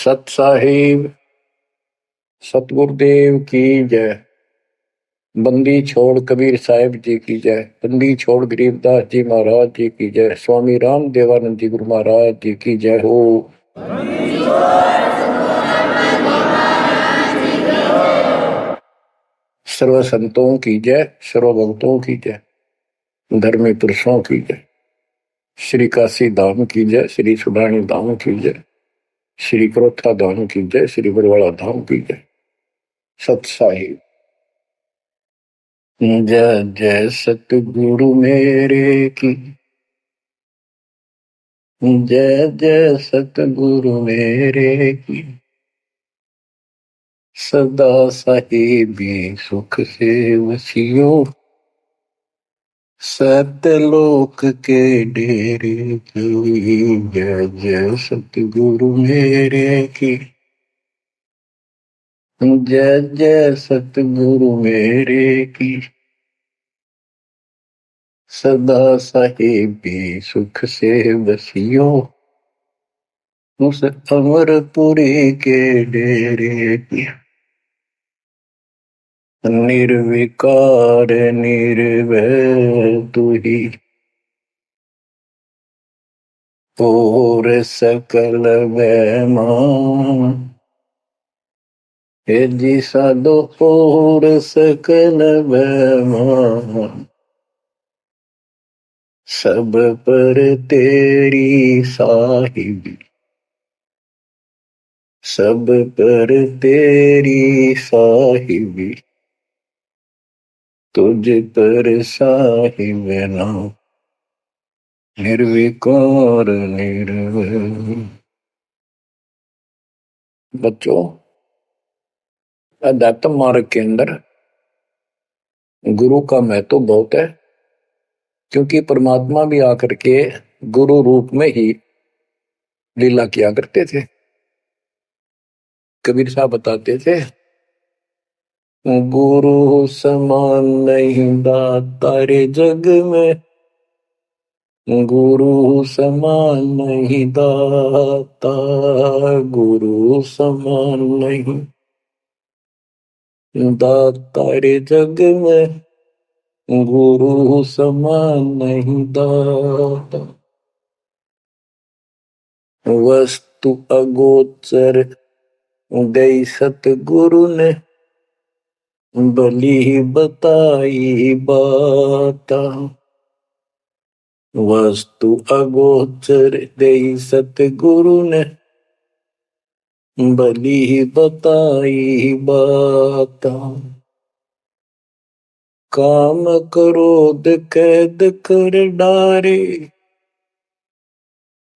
सत साहिब सतगुरुदेव की जय। बंदी छोड़ कबीर साहिब जी की जय। बंदी छोड़ गरीबदास जी महाराज जी की जय। स्वामी राम देवानंद जी गुरु महाराज जी की जय हो। सर्व संतों की जय, सर्व भक्तों की जय, धर्मी पुरुषों की जय। श्री काशी धाम की जय, श्री सुडानी धाम की जय, श्री क्रोथा धाम की जय, श्री बरवाड़ा धाम की जय। सत साहिब जय जय सतगुरु मेरे की जय जय सतगुरु मेरे की। सदा साहिबी सुख से वसियो सतलोक के डेरे की। जय जय सतगुरु मेरे की जय जय सतगुरु मेरे की। सदा साहिबी सुख से वसियो उस अमरपुरी के डेरे की। निर्विकार निर्भय तू ही और सकल वैमान। हे जी साधो और सकल वैमान। सब पर तेरी साहिबी, सब पर तेरी साहिबी, तुझ पर साहिब नाम निर्विकार निर्भय। बच्चों, अध्यात्म मार्ग के अंदर गुरु का महत्व बहुत है, क्योंकि परमात्मा भी आकर के गुरु रूप में ही लीला किया करते थे। कबीर साहब बताते थे, गुरु समान नहीं दाता रे जग में, गुरु समान नहीं दाता, गुरु समान नहीं दाता रे जग में, गुरु समान नहीं दाता। वस्तु अगोचर गई सतगुरु ने, भली बताई बाता। वस्तु अगोचर गई सतगुरु ने, भली बताई बाता। काम क्रोध कैद कर डारे,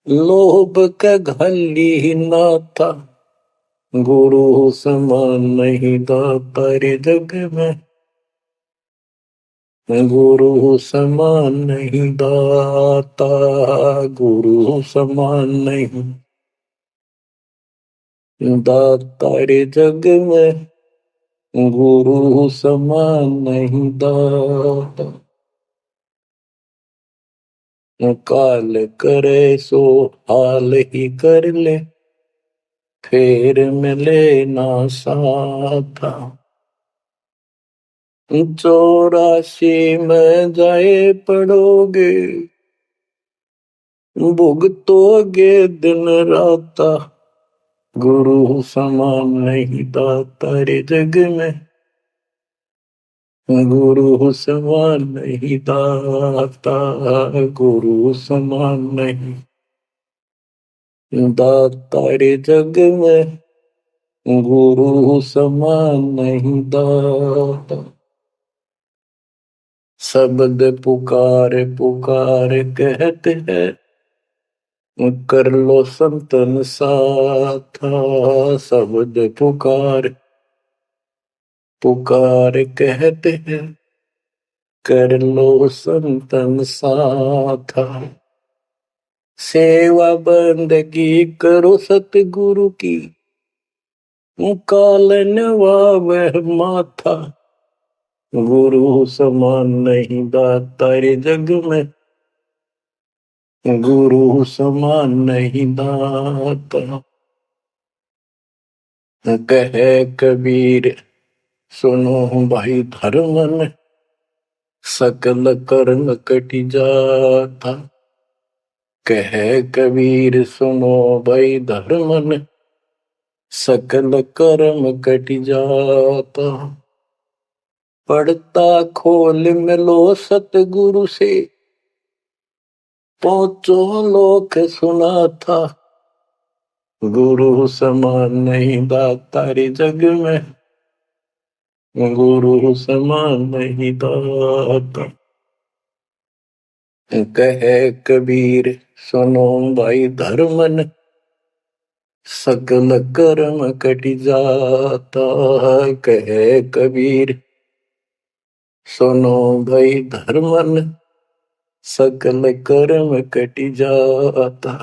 लोभ का घली ना था, गुरु समान नहीं दाता रे जग में, गुरु समान नहीं दाता, गुरु समान नहीं दाता रे जग में, गुरु समान नहीं दाता। काल करे सो हाल ही कर ले, फेर मिले ना साथा। 84 में जाए पड़ोगे, भुगतोगे दिन राता, गुरु समान नहीं दाता रे जग में, गुरु समान नहीं दाता, गुरु समान नहीं दाता रे जग में, गुरु समान नहीं दाता। शब्द पुकार पुकार कहते हैं, कर लो संतन साथा। शब्द पुकार पुकार कहते हैं, कर लो संतन साथा। सेवा बंदगी करो सतगुरु की, कालन वह माथा, गुरु समान नहीं दाता रे जग में, गुरु समान नहीं दाता। कहे कबीर सुनो भाई धर्मन, सकल कर्म कटि जाता। कहे कबीर सुनो भाई धर्मन, सकल कर्म कटि जाता। पढ़ता खोल मिलो सतगुरु से, पहुंचो लोक सुना था। गुरु समान नहीं दाता रे जग में, गुरु समान नहीं दाता। कहे कबीर सुनो भाई धर्मन, सकल कर्म कटि जाता। कहे कबीर सुनो भाई धर्मन, सकल कर्म कटि जाता।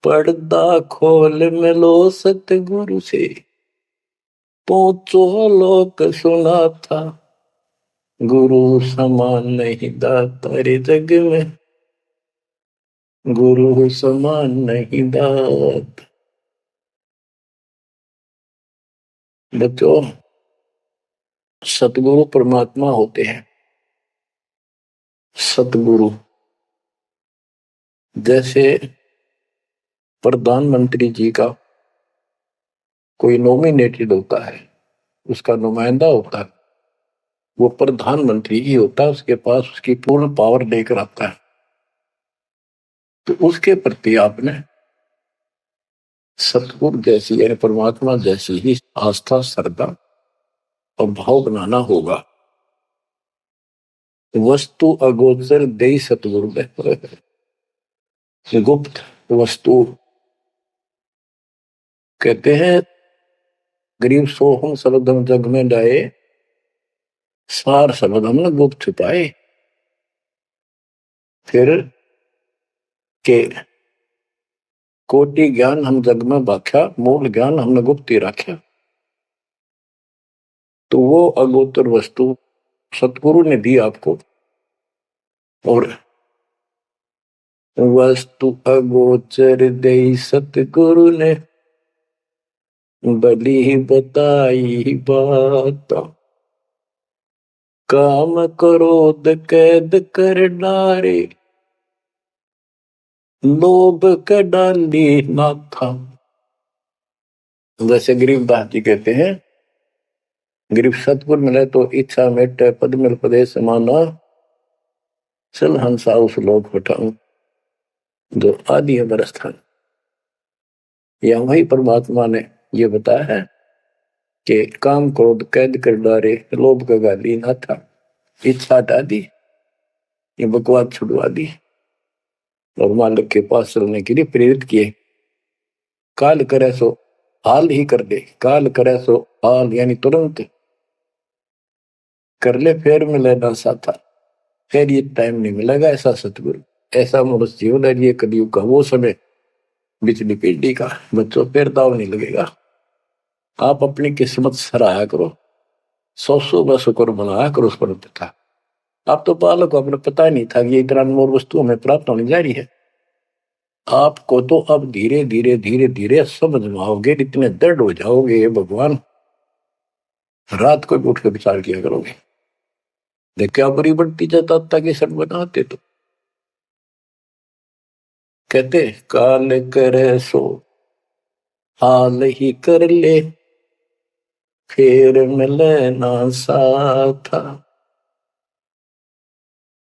पर्दा खोल मिलो सतगुरु से, पहुंचो लोक सुना था। गुरु समान नहीं दाता रे जग में, गुरु समान नहीं दाता। बच्चों, सतगुरु परमात्मा होते हैं। सतगुरु जैसे प्रधानमंत्री जी का कोई नॉमिनेटेड होता है, उसका नुमाइंदा होता है, वो प्रधानमंत्री ही होता है, उसके पास उसकी पूर्ण पावर लेकर आता है। तो उसके प्रति आपने सतगुरु जैसी यानी परमात्मा जैसी ही आस्था, श्रद्धा और भाव बनाना होगा। वस्तु अगोचर दे सतगुरु दे, गुप्त वस्तु कहते हैं। गरीब सोहम शब्दम जग में डाए, सार शब्द हमने गुप्त छुपाए। फिर के कोटि ज्ञान हम जग में बाख्या, मूल ज्ञान हमने गुप्त ही रखा। तो वो अगोचर वस्तु सतगुरु ने दी आपको। और वस्तु अगोचर दे सतगुरु ने, बली बताई बात। काम क्रोध कैद कर डारे, लोभ का डाली ना था। जैसे गरीबदास जी कहते हैं, गरीब सतगुरु मिले तो इच्छा मेटे, पद मिल पदे समाना, चल हंसा उस लोक पठाऊं जो आदि अमर स्थान। या वही परमात्मा ने ये बताया है कि काम क्रोध कैद कर डारे, लोभ का गाली ना था। इच्छा हटा दी, ये बकवास छुड़वा दी और मालिक के पास चलने के लिए प्रेरित किए। काल करे सो हाल ही कर दे, काल करे सो हाल यानी तुरंत कर ले, फिर मिले ना साथा। फिर ये टाइम नहीं मिलेगा। ऐसा सतगुरु, ऐसा मनुष्य जीवन है ये कलयुग का वो समय, बिजली पीढ़ी का। बच्चों, फिर दाव नहीं लगेगा। आप अपनी किस्मत सराहा करो, 100 शुक्र बनाया करो उस पर था। आप तो बालक को अपने पता ही नहीं था कि ये इतना अनमोल वस्तु हमें प्राप्त होने जा रही है। आपको तो अब धीरे धीरे धीरे धीरे समझ में आओगे, इतने दृढ़ हो जाओगे ये भगवान, रात को भी उठ कर विचार किया करोगे। देख क्या बड़ी बढ़ती जाता कि सब बनाते। तो कहते काल करे सो हाल ही कर ले, फिर मिले ना साथा।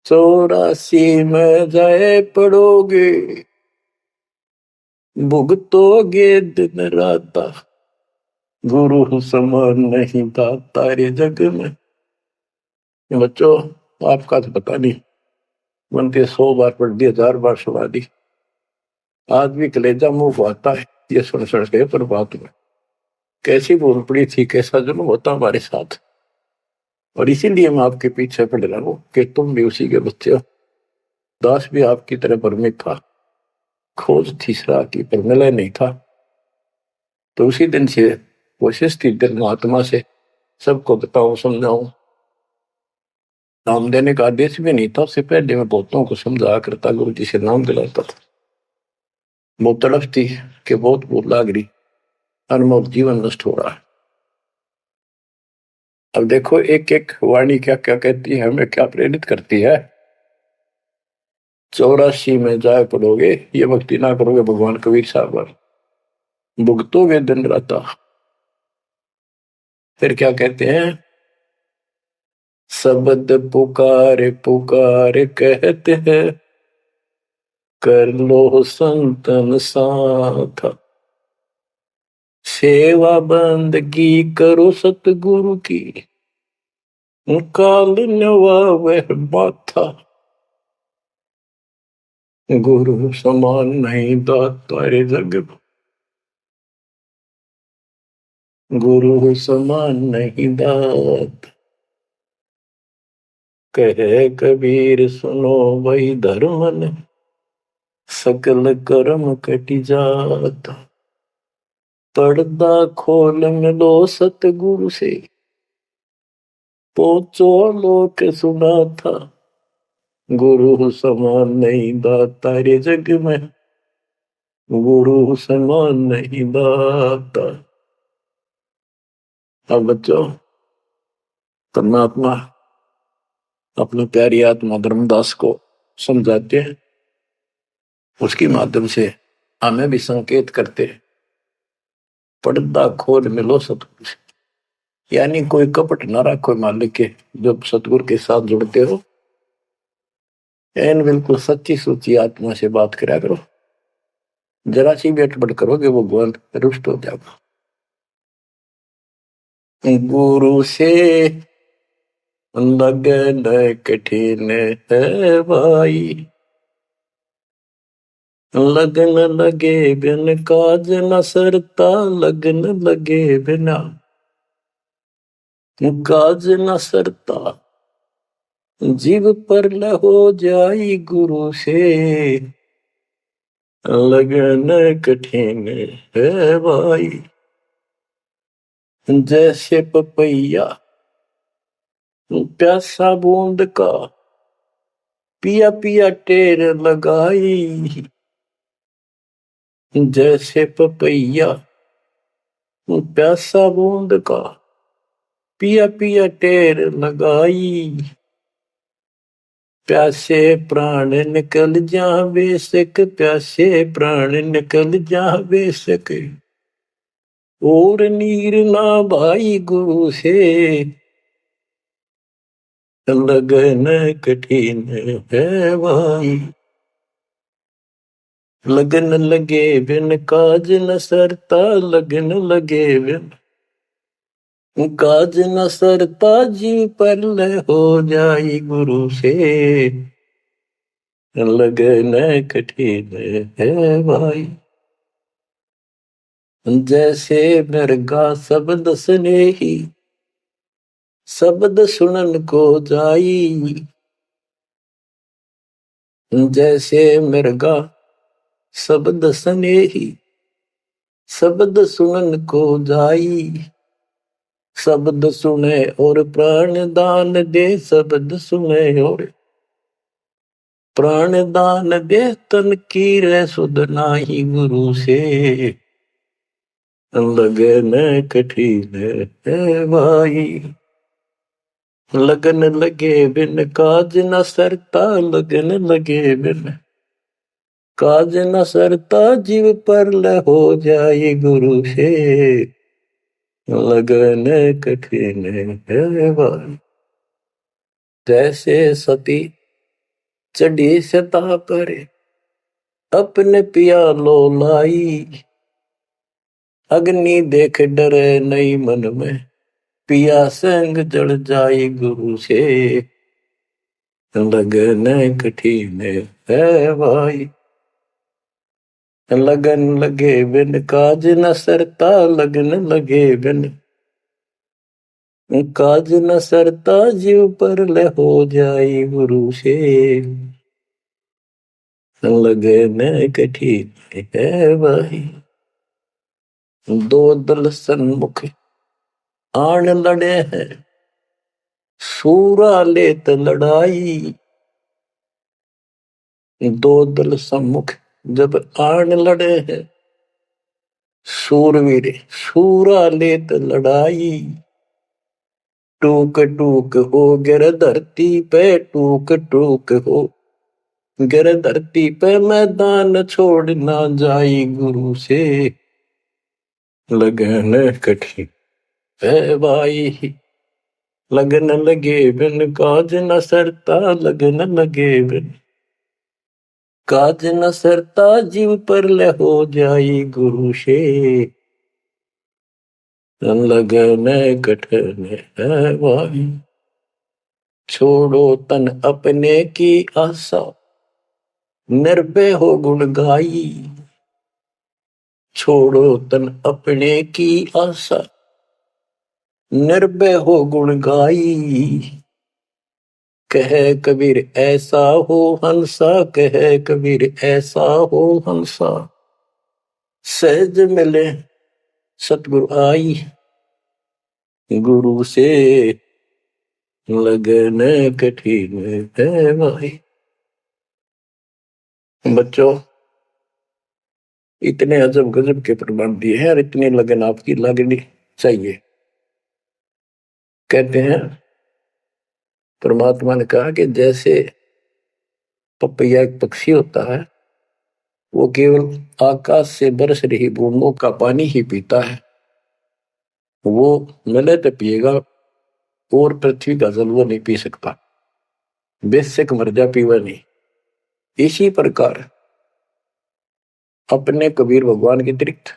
84 में जाए पड़ोगे, भुगतोगे दिन राता। गुरु समान नहीं दाता रे जग में। बच्चों, आपका तो पता नहीं, बनते 100 बार पढ़ दी, 1000 बार सुना दी, आज भी कलेजा मुंह को आता है ये सुन सुन के। पर बात में कैसी भूल पड़ी थी, कैसा जुल्म होता हमारे साथ। और इसीलिए मैं आपके पीछे पड़ रहा हूं कि तुम भी उसी के बच्चे हो। दास भी आपकी तरह भ्रमित था, खोज तीसरा की पर मिला नहीं था। तो उसी दिन से कोशिश थी महात्मा से सबको बताऊं, समझाऊं। नाम देने का आदेश भी नहीं था, उससे पहले मैं बहुतों को समझाया करता, गुरु जी से नाम दिलाता था। बहुत तड़फ थी कि बहुत भूल लाग रही। अनमोल जीवन नष्ट हो रहा है। अब देखो एक एक वाणी क्या क्या कहती है, हमें क्या प्रेरित करती है। 84 में जाए पड़ोगे, ये भक्ति ना करोगे भगवान कबीर साहब भुगतोगे दिन राता। फिर क्या कहते हैं, शब्द पुकार पुकार कहते हैं, कर लो संतन साथ, सेवा बंदगी करो सतगुरु की, काल नवावे माथा, गुरु समान नहीं दाता रे जग में, गुरु समान नहीं दात। कहे कबीर सुनो वही धर्मन, सकल कर्म कटि जात, पर्दा खोल मिलो सतगुरु से, पहुंचो लोक सुना था, गुरु समान नहीं दाता रे जग में, गुरु समान नहीं दाता। अब बच्चों, परमात्मा अपनी प्यारी आत्मा धर्मदास को समझाते हैं, उसके माध्यम से हमें भी संकेत करते हैं, पर्दा खोल मिलो सतगुरु से। यानी कोई कपट ना रखो मालिक के, जब सतगुरु के साथ जुड़ते हो एन बिल्कुल सच्ची सुची आत्मा से बात करा करो। जरा सी भी अटपट करोगे वो भगवान रुष्ट हो जाएगा। गुरु से लगन कठिन है भाई, लगन लगे बिन काज न सरता, लगन लगे बिना काज न सरता, जीव पर हो जाई गुरु से, लगन कठिन है भाई। जैसे पपैया प्यासा बूंद का, पिया पिया टेर लगाई, जैसे पपैया प्यासा बूंद का, पिया पिया टेर लगाई, प्यासे प्राण निकल जा बेशक, प्यासे प्राण निकल जा बेशक, और नीर ना भाई गुरु से, लगन कठिन है भाई। लगन लगे बिन काज न सरता, लगन लगे बिन काज न सरता, जीव पर हो जाई गुरु से, लगन कठिन है भाई। जैसे मृगा शब्द स्नेही, शब्द सुनन को जाई, जैसे मृगा शब्द स्नेही, शब्द सुनन को जाई, शब्द सुने और प्राण दान दे, शब्द सुने और प्राण दान दे, तन की रे सुध नाही गुरु से, लगन कठिन है भाई। लगन लगे बिन काज न सरता, लगन लगे बिन काज न सरता, जीव पर हो जाए गुरु से, लगन कठिन है भाई। जैसे सती चढ़ी सता पर, अपने पिया लो लाई, अग्नि देख डरे नहीं मन में, पिया संग जड़ जाई गुरु से, लगन कठिन है भाई। लगन लगे बिन काज न सरता, लगन लगे बिन काज न सरता, जीव पर हो जाई गुरु से, लगन कठिन है भाई। दो दल सन्मुख आन लड़े हैं, सूरा लेत लड़ाई, दो दल सम्मुख जब आन लड़े हैं, सूरवीर सूरा लेत लड़ाई, टूक टूक हो गिर धरती पे, टूक टूक हो गिर धरती पे, मैदान छोड़ ना जाई गुरु से, लगन कठिन है भाई। लगन लगे बिन काज न सरता, लगन लगे बिन काज न सरता, जीव पर ले हो जाई गुरु से, लगन कठिन है भाई। छोड़ो तन अपने की आशा, निर्भय हो गुण गाई, छोड़ो तन अपने की आशा, निर्भय हो गुण गाई। कह कबीर ऐसा हो हंसा, कह कबीर ऐसा हो हंसा, सहज मिले सतगुरु आई, गुरु से लगन कठिन है भाई। बच्चों, इतने अजब गजब के प्रमाण दिए हैं और इतनी लगन आपकी लगनी चाहिए। कहते हैं परमात्मा ने कहा कि जैसे पपैया एक पक्षी होता है, वो केवल आकाश से बरस रही बूंदों का पानी ही पीता है, वो मिले तो पिएगा, और पृथ्वी का जल वो नहीं पी सकता, बेशक मर जा पीवा नहीं। इसी प्रकार अपने कबीर भगवान के अतिरिक्त,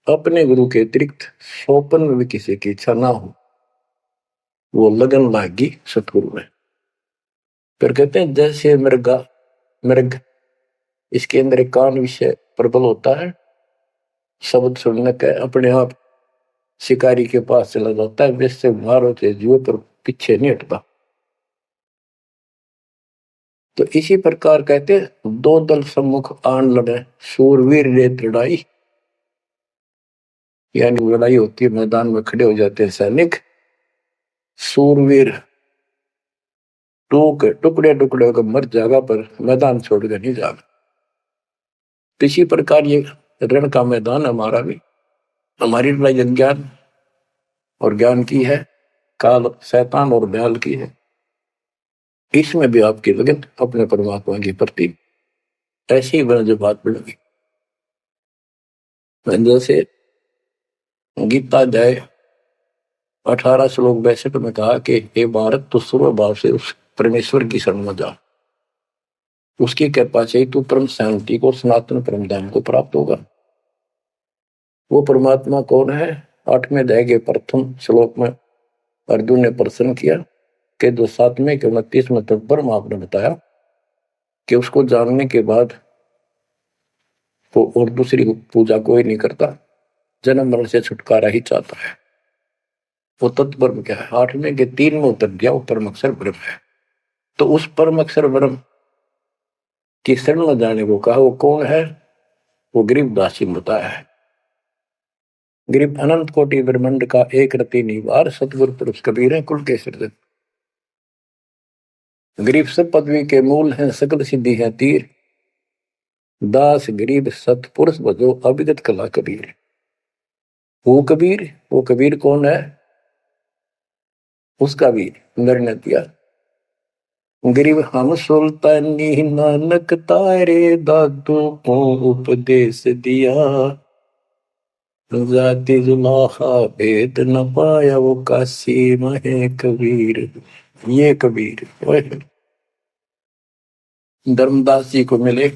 अपने गुरु के अतिरिक्त सोपन में भी किसी की इच्छा ना हो, वो लगन लागी सतगुरु में। फिर कहते हैं जैसे मृग इसके अंदर एक कान विषय प्रबल होता है, शब्द सुनने का अपने आप शिकारी के पास चला जाता है, वैसे मारो से जीव पर पीछे नहीं हटता। तो इसी प्रकार कहते हैं दो दल सम्मुख आन लड़े, शूरवीर रेत लड़ाई, यानी लड़ाई होती है, मैदान में खड़े हो जाते हैं सैनिक, शूरवीर टूक टुकड़े टुकड़े होकर मर जाएगा पर मैदान छोड़कर नहीं जाएगा। इसी प्रकार ये रण का मैदान हमारा भी, हमारी लड़ाई अज्ञान और ज्ञान की है, काल शैतान और ब्याल की है। इसमें भी आपकी लगन अपने परमात्मा के प्रति ऐसी ही जो बात बढ़ेगी। जैसे गीता अध्याय 18 श्लोक 62 में कहा कि हे भारत, तू सर्व भाव से उस परमेश्वर की शरण में जा, उसकी कृपा से तू परम शांति को, सनातन परम धाम को प्राप्त होगा। वो परमात्मा कौन है? 8वें अध्याय के प्रथम श्लोक में अर्जुन ने प्रश्न किया कि जो 7वें के 29वें तक ब्रह्म आपने बताया कि उसको जानने के बाद वो और दूसरी पूजा कोई नहीं करता, जन्म मरण से छुटकारा ही चाहता है। वो तत्ब्रह्म क्या है? 8वें के 3 में उतर गया, वो परम अक्षर ब्रह्म है। तो उस परम अक्षर ब्रह्म की शरण में जाने को कहा, वो कौन है? वो गरीबदास जी बताया है। गरीब अनंत कोटि ब्रह्मांड का एक रति निवार, सतगुरु पुरुष कबीर है कुल के सृजन। गरीब सब पदवी के मूल हैं, सकल सिद्धि है तीर, दास गरीब सतपुरुष भजो अविगत कला कबीर। वो कबीर कौन है? उसका भी निर्णय दिया। गरीब हम सुल्तानी नानक तारे, दादू को उपदेश दिया, जाति जुलाहा भेद न पाया, वो काशी महे कबीर। ये कबीर धर्मदास जी को मिले,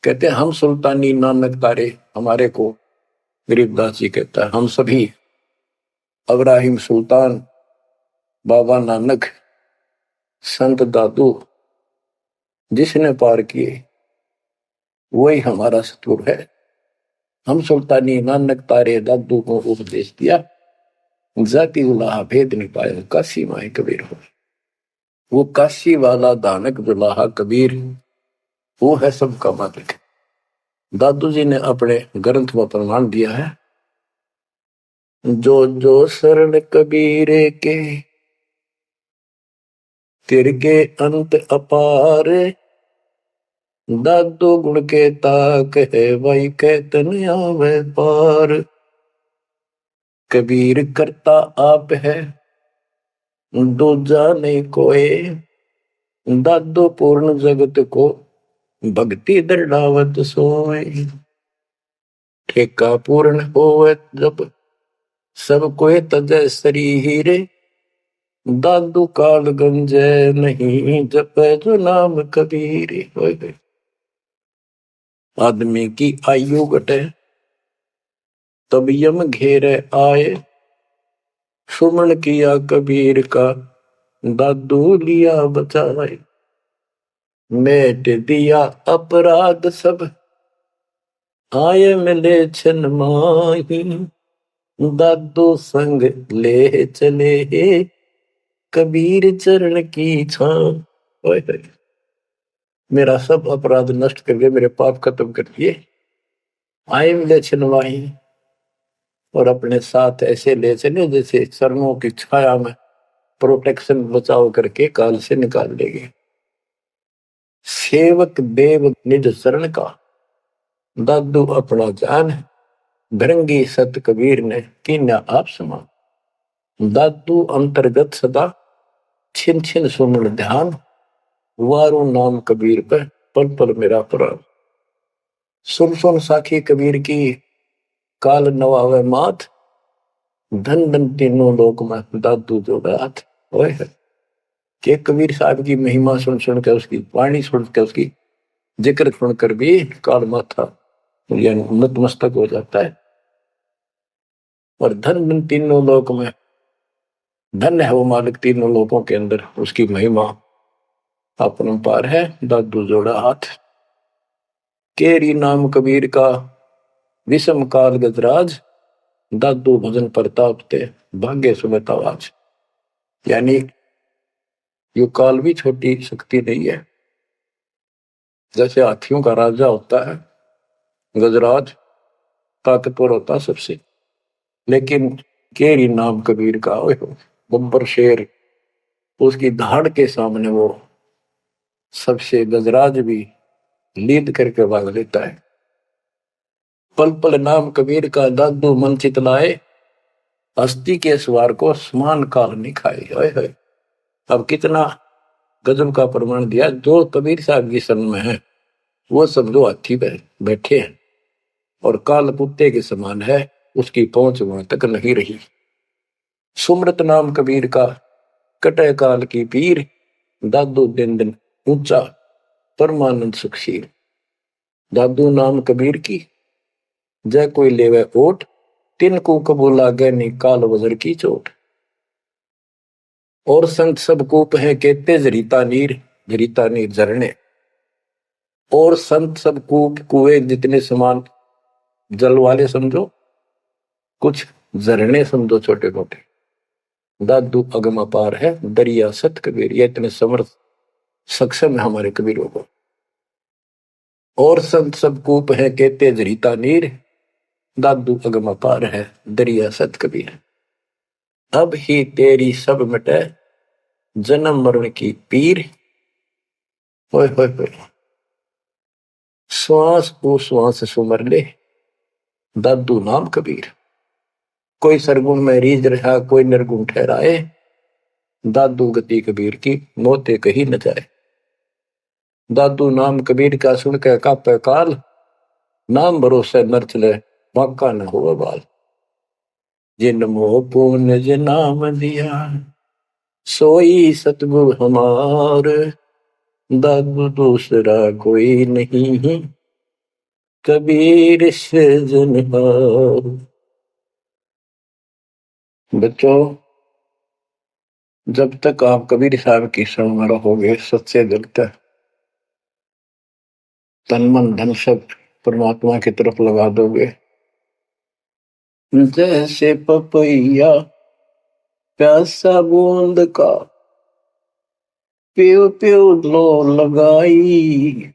कहते हैं हम सुल्तानी नानक तारे, हमारे को गरीबदास जी कहता है हम सभी अब्राहिम सुल्तान, बाबा नानक, संत दादू जिसने पार किए वही हमारा सतगुरु है। हम सुल्तानी नानक तारे, दादू को उपदेश दिया, जाति जुलाहा भेद नहीं पाया, काशी माए कबीर हो। वो काशी वाला दानक जुलाहा कबीर, वो है सबका मालिक। दादू जी ने अपने ग्रंथ में प्रमाण दिया है, जो जो शरण कबीरे के, तिरगे अंत अपार, दादो गुण के ताक है भाई कहतन आवे पार। कबीर करता आप है दूजा नहीं कोई। दादो पूर्ण जगत को भक्ति दृढ़ावत सोए। ठेका पूर्ण होवे जब सब कोई तजय शरीर। दादू काल गंजे नहीं जपे जो नाम कबीर। आदमी की आयु घटे तब यम घेरे आए। सुमन किया कबीर का दादू लिया बचाए। मेट दिया अपराध सब आए मिले छन माही। दादू संग ले चले कबीर चरण की छां। मेरा सब अपराध नष्ट करके मेरे पाप खत्म कर दिए। आए मिले छन माही और अपने साथ ऐसे ले चले जैसे चरणों की छाया में प्रोटेक्शन बचाव करके काल से निकाल लेंगे। सेवक देव निज शरण का दादू अपना जान। भृंगी सत कबीर ने कीन्या आप समान। दादू अंतर्गत सदा छिन छिन सुमन ध्यान। वारू नाम कबीर पर पल पल मेरा प्राण। सुन सुन साखी कबीर की काल नवावे मात। धन धन तीनों लोक में दादू जो हाथ। के कबीर साहब की महिमा सुन सुन के उसकी वाणी सुन के उसकी जिक्र सुनकर भी काल माथा यानी नतमस्तक हो जाता है। और धन धन तीनों लोक में धन है वो मालिक तीनों लोकों के अंदर उसकी महिमा अपरंपार है। दादू जोड़ा हाथ। केरी नाम कबीर का विषम काल गजराज। दादू भजन प्रताप ते भाग्य सुबह आवाज। यानी यो काल भी छोटी शक्ति नहीं है। जैसे हाथियों का राजा होता है गजराज ताकतवर होता सबसे, लेकिन केरी नाम कबीर का बब्बर शेर उसकी धाड़ के सामने वो सबसे गजराज भी लीद करके भाग लेता है। पल पल नाम कबीर का दादू मन चित लाए। हस्ती के सवार को समान काल नहीं खाए। अब कितना गजब का प्रमाण दिया। जो कबीर साहब की शरण में है वो समझो हाथी पे बैठे हैं और काल कुत्ते के समान है। उसकी पहुंच वहां तक नहीं रही। सुमरत नाम कबीर का कटे काल की पीर। दादू दिन दिन ऊंचा परमानंद सुखशील। दादू नाम कबीर की जय कोई लेवे ओट। तिनको कबूल लागे नी काल वजर की चोट। और संत सब कूप है कहते जरीता नीर झरने। और संत सब कूप कुएं जितने समान जल वाले समझो, कुछ झरने समझो छोटे मोटे। दादू अगम अपार है दरिया सत कबीर। ये इतने समर्थ सक्षम है हमारे कबीरों को। और संत सब कूप है कहते जरीता नीर। दादू अगम अपार है दरिया सत कबीर। अब ही तेरी सब मिटे जन्म मरण की पीर। होय होय होय। श्वास को श्वास सुमर ले दादू नाम कबीर। कोई सरगुण में रीझ रहा कोई निर्गुण ठहराए। दादू गति कबीर की मोते कहीं न जाए। दादू नाम कबीर का सुन के कापे काल। नाम भरोसे नर चले बाका न हो बाल। जिन मोह पुण्य जिन नाम दिया सोई सतगुरु हमार। दादू दूसरा कोई नहीं कबीर से जनहार। बच्चों, जब तक आप कबीर साहब की शरण में रहोगे सच्चे दिल तक तन मन धन सब परमात्मा की तरफ लगा दोगे। जैसे पपैया प्यासा बूंद का प्यो प्यो लो लगाई।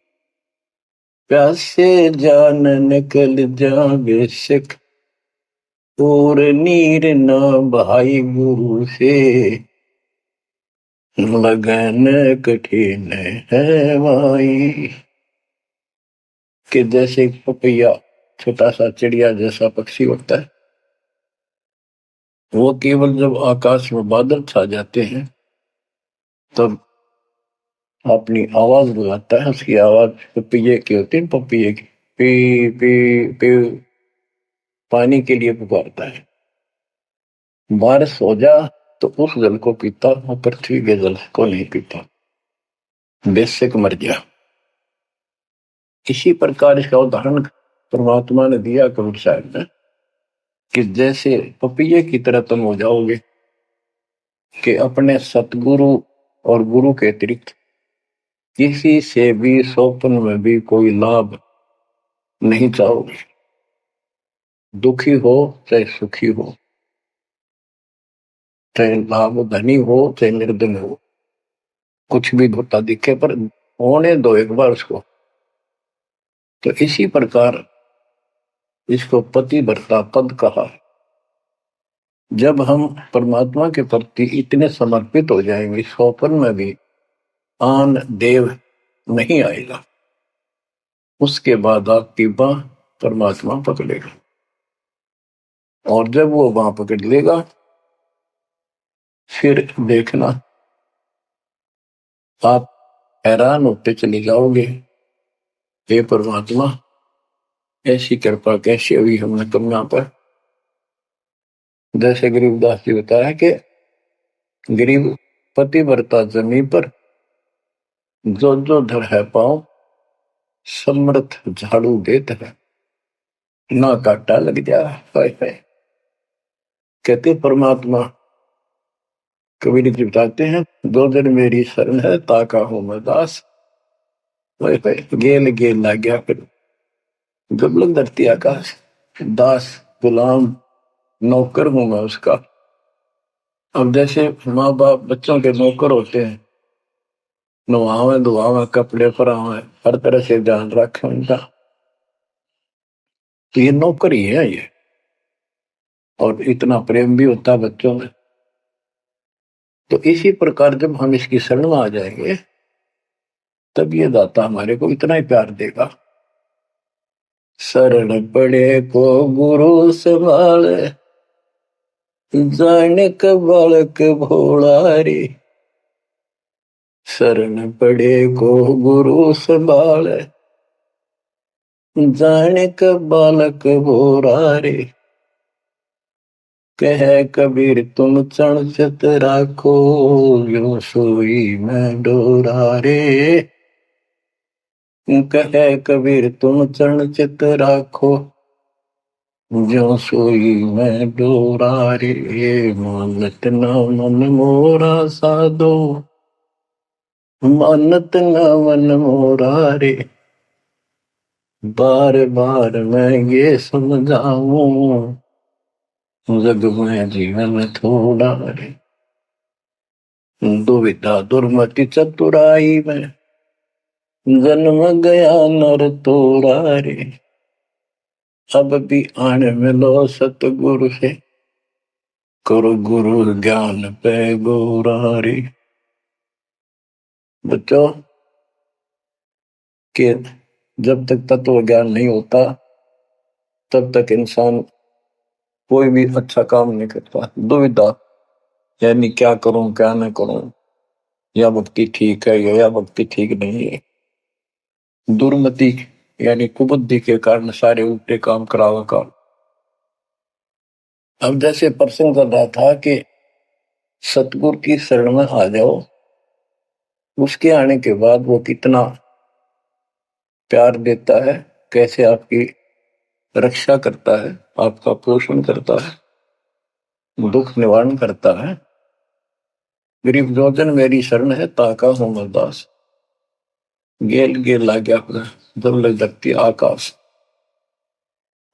प्यासे जान निकल जावे सिख और नीर न भाई गुरु से। लगन कठिन है भाई। कि जैसे एक पपैया छोटा सा चिड़िया जैसा पक्षी होता है, वो केवल जब आकाश में बादल छा जाते हैं तब अपनी आवाज लगाता है। उसकी आवाज पपैये की होती है, पपैये की पी पी पी, पानी के लिए पुकारता है। बारिश हो जा तो उस जल को पीता, वो पृथ्वी के जल को नहीं पीता, बेशक मर गया। इसी प्रकार इसका उदाहरण परमात्मा ने दिया कबीर साहब ने कि जैसे पपैये की तरह तुम हो जाओगे कि अपने सतगुरु और गुरु के अतिरिक्त किसी से भी स्वप्न में भी कोई लाभ नहीं चाहोगे। दुखी हो चाहे सुखी हो, चाहे लाभ धनी हो चाहे निर्धन हो, कुछ भी धोता दिखे पर होने दो एक बार उसको। तो इसी प्रकार इसको पतिव्रता पद कहा। जब हम परमात्मा के प्रति इतने समर्पित हो जाएंगे, स्वप्न में भी आन देव नहीं आएगा, उसके बाद आपकी बाह परमात्मा पकड़ेगा। और जब वो बाह पकड़ लेगा फिर देखना आप हैरान होते चले जाओगे, हे परमात्मा ऐसी कृपा कैसे हुई हमने कन्या पर। जैसे गरीबदास जी बताया कि गरीब पतिव्रता जमी पर जो जो धर है पाओ, समर्थ झाड़ू देत है, ना काटा लग जा। कहते परमात्मा कबीर जी बताते हैं, दो दिन मेरी शरण है ताका हूं मैं दास। गेल गेल ला गया फिर गबलक धरती आकाश, दास गुलाम नौकर हूं मैं उसका। अब जैसे माँ बाप बच्चों के नौकर होते हैं, नवावे धुआवे कपड़े परावे हर तरह से ध्यान रखे उनका, तो ये नौकर ही है ये। और इतना प्रेम भी होता है बच्चों में। तो इसी प्रकार जब हम इसकी शरण में आ जाएंगे तब ये दाता हमारे को इतना ही प्यार देगा। शरण पड़े को गुरु संभाले, जाने का बालक भोला रे। शरण पड़े को गुरु संभाले, जाने का बालक भोला रे। कह कबीर तुम चरण चित राखो, यो सोई मैं डोरा रे। कह कबीर तुम चरण चित राखो, जो सोई मैं डोरा रे। मानत न मन मोरा साधो, मानत न मन मोरा रे। बार बार मैं ये समझाऊं, जग में जीवन थोड़ा रे। दुविधा दुर्मति चतुराई में, जन्म गया नर तोड़ा रे। अब भी आने मिलो सतगुरु से, करो गुरु ज्ञान पे गोरा रे। बच्चों के जब तक तत्व ज्ञान नहीं होता तब तक इंसान कोई भी अच्छा काम नहीं करता। दुविधा यानी क्या करूं क्या न करूं, या भक्ति ठीक है या भक्ति ठीक नहीं है। दुर्मति यानी कुबुद्धि के कारण सारे उल्टे काम करावा काम। अब जैसे प्रसंग कर रहा था कि सतगुरु की शरण में आ जाओ, उसके आने के बाद वो कितना प्यार देता है, कैसे आपकी रक्षा करता है, आपका पोषण करता है, दुख निवारण करता है। गरीब जोजन मेरी शरण है ताका हूं मैं दास, गेल गेल ला गया जब लग धरती आकाश।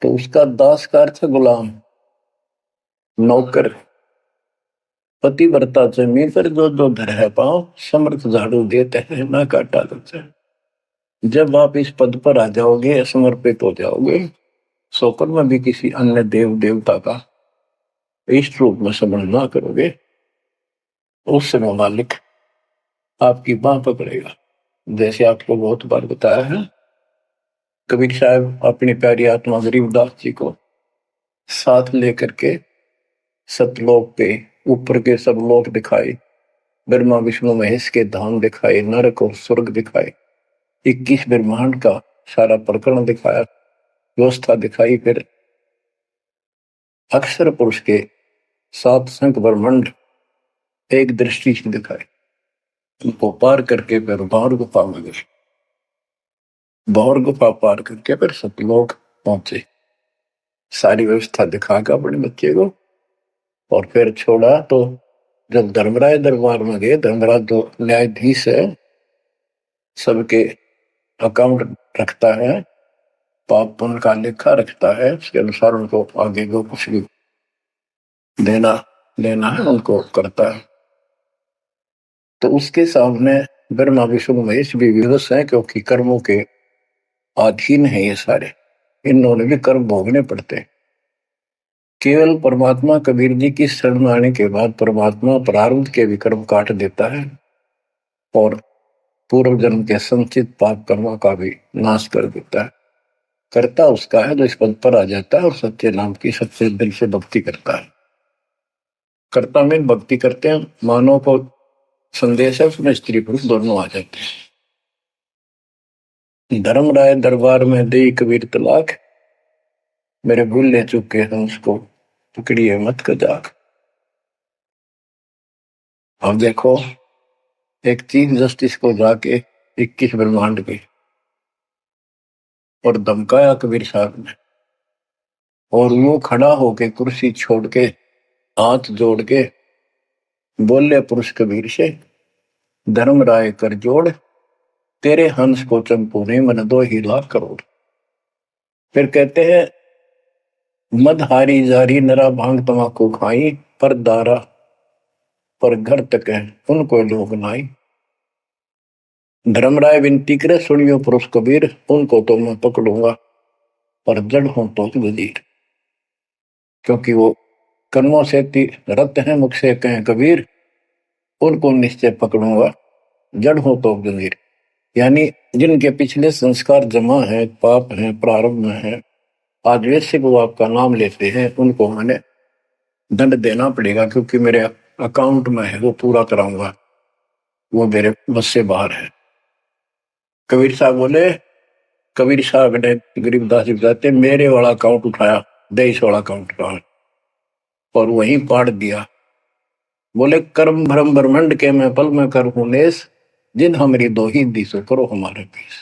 तो उसका दास का अर्थ गुलाम, नौकर। पतिव्रता जमीन पर जो जो धर है पाओ, समर्थ झाड़ू देते हैं ना काटा लगता है। जब आप इस पद पर आ जाओगे, समर्पित हो जाओगे, स्वप्न में भी किसी अन्य देव देवता का इष्ट रूप में समझ ना करोगे, उस समय मालिक आपकी बाह पकड़ेगा। जैसे आपको बहुत बार बताया है कबीर साहब अपनी प्यारी आत्मा गरीबदास जी को साथ लेकर के सतलोक पे ऊपर के सब लोक दिखाए, ब्रह्मा विष्णु महेश के धाम दिखाए, नरक और स्वर्ग दिखाए, 21 ब्रह्मांड का सारा प्रकरण दिखाया, व्यवस्था दिखाई। फिर अक्षर पुरुष के 7 संख ब्रह्मांड एक दृष्टि से दिखाए। उनको पार करके फिर भौर गुफा में गए, भौर गुफा पार करके फिर सतलोक पहुंचे, सारी व्यवस्था दिखाकर अपने बच्चे को, और फिर छोड़ा। तो जब धर्मराज दरबार में गए, धर्मराज जो न्यायाधीश है, सबके अकाउंट रखता है, पाप पुण्य का लेखा रखता है, उसके अनुसार उनको आगे को कुछ भी देना लेना है उनको करता है। तो उसके सामने ब्रह्मा विष्णु महेश भी विवश है, क्योंकि कर्मों के अधीन है ये सारे, इन्होंने भी कर्म भोगने पड़ते हैं। केवल परमात्मा कबीर जी की शरण आने के बाद परमात्मा प्रारब्ध के भी कर्म काट देता है और पूर्व जन्म के संचित पाप कर्मों का भी नाश कर देता है। करता उसका है जो इस पद पर आ जाता है और सच्चे नाम की सच्चे दिल से भक्ति करता है। कर्ता में भक्ति करते हैं, मानव को संदेश है, उसमें स्त्री पुरुष दोनों आ जाते हैं। धर्मराय दरबार में दे कबीर तलाक, मेरे भूल ले चुके हैं उसको पकड़िए मत कजाक। अब देखो, एक चीफ जस्टिस को जाके 21 ब्रह्मांड के और धमकाया कबीर साहब ने, और वो खड़ा होके कुर्सी छोड़ के हाथ जोड़ के बोले पुरुष कबीर से, धर्मराय कर जोड़, तेरे हंस को चंपू ने मन 2 लाख करोड़। फिर कहते हैं, मदहारी जारी नरा भांग तमाकू खाई, पर दारा पर घर तक है उनको लोग नाई। धर्मराय विनती करे, सुनियो पुरुष कबीर, उनको तो मैं पकड़ूंगा पर जड़ हूं तो वजीर। क्योंकि वो कर्मों से रत है, मुख से कहें कबीर, उनको निश्चय पकड़ूंगा, जड़ हो तो वजीर। यानी जिनके पिछले संस्कार जमा है, पाप है, प्रारंभ में है, आज वैसे वो आपका नाम लेते हैं, उनको मैंने दंड देना पड़ेगा, क्योंकि मेरे अकाउंट में है, वो पूरा कराऊंगा, वो मेरे बस से बाहर है। कबीर साहब बोले, कबीर साहब ने गरीबदास जी बताते, मेरे वाला अकाउंट उठाया, 23 वाला अकाउंट उठाया और वहीं पाड़ दिया। बोले, कर्म भ्रम ब्रह्मंड के मैं पल में कर हूं नेस, जिन हमारी दो ही दिसो करो हमारे पीस।